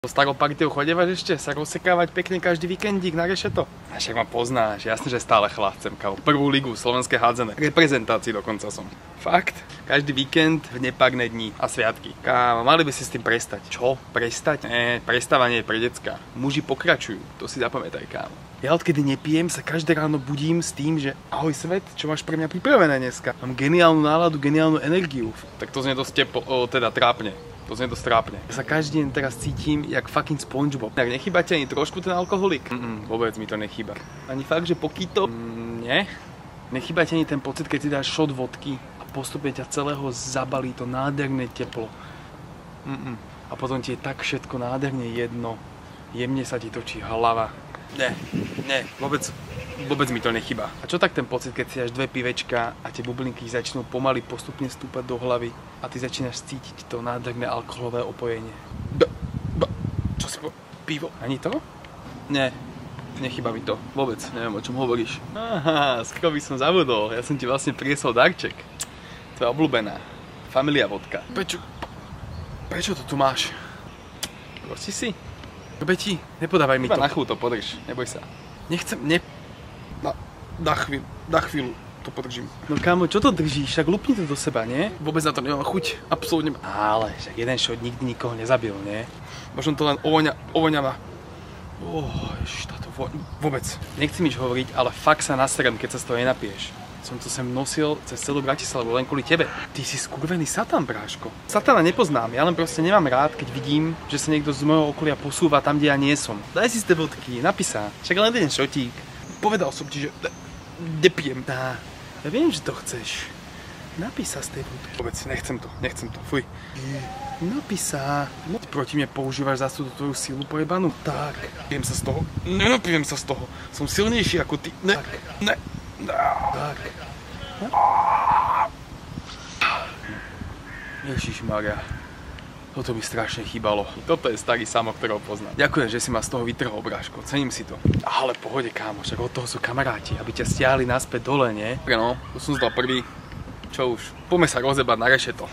So starou partiou chodevaš ešte sa rozsekávať pekne každý víkendík na rešeto? A však ma poznáš, jasne, že stále chlácem, kámo. Prvú ligu, slovenské hádzané. Reprezentácii dokonca som. Fakt? Každý víkend v nepárne dni a sviatky. Kámo, mali by si s tým prestať. Čo? Prestať? Prestávanie je pre decka. Muži pokračujú, to si zapamätaj, kámo. Ja odkedy nepijem, sa každé ráno budím s tým, že ahoj svet, čo máš pre mňa pripravené dneska? Mám geniálnu náladu, geniálnu energiu. Tak to znie dosť trápne. To znie dosť trápne. Ja sa každý deň teraz cítim jak fucking SpongeBob. Tak nechýba ti ani trošku ten alkoholik? Vôbec mi to nechýba. Ani fakt, že pokýto? Nie. Nechýba ti ani ten pocit, keď si dáš shot vodky a postupne ťa celého zabalí to nádherné teplo. A potom ti je tak všetko nádherne jedno. Jemne sa ti točí hlava. Nie, vôbec mi to nechýba. A čo tak ten pocit, keď si dáš 2 pivečka a tie bublinky začnú pomaly postupne stúpať do hlavy a ty začínaš cítiť to nádherné alkoholové opojenie? Čo si pivo? Ani to? Nie, nechýba mi to. Vôbec, neviem, o čom hovoríš. Aha, skoro by som zabudol. Ja som ti vlastne priniesol darček. Tvoja obľúbená. Familia vodka. Prečo to tu máš? Prosti si? Beti, nepodávaj mi to. Iba na chvíľu to podrž, neboj sa. Nechcem, na chvíľu to podržím. No kámo, čo to držíš? Však lupni to do seba, nie? Vôbec na to nemám chuť, absolútne. Ale však jeden shot nikdy nikoho nezabil, nie? Možno to len ovoňava. Ježiš, táto vôbec. Nechcem nič hovoriť, ale fakt sa naserem, keď sa z toho nenapiješ. Som to sem nosil cez celú Bratislavu len kvôli tebe. Ty si skurvený satán, bráško. Satána nepoznám, ja len proste nemám rád, keď vidím, že sa niekto z mojho okolia posúva tam, kde ja nie som. Daj si z tej vodky, napísaj. Však len jeden šotík. Povedal som ti, že nepijem. Ja viem, že to chceš. Napísaj z tej vodky. Vôbec, nechcem to, fuj. Napísaj. Proti mne používaš zase tú tvoju silu pojebanú? Tak. Nenapijem sa z toho. Nenapijem sa z toho. Som silnejší ako ty. Tak. Ježišmaria. Toto mi strašne chýbalo. Toto je starý Samo, ktorého poznám. Ďakujem, že si ma z toho vytrhol, bráško. Cením si to. Ale pohode, kámo, však od toho sú kamaráti, aby ťa stiahli naspäť dole, nie? No, tu som zdal prvý. Čo už? Poďme sa rozebať na rešeto.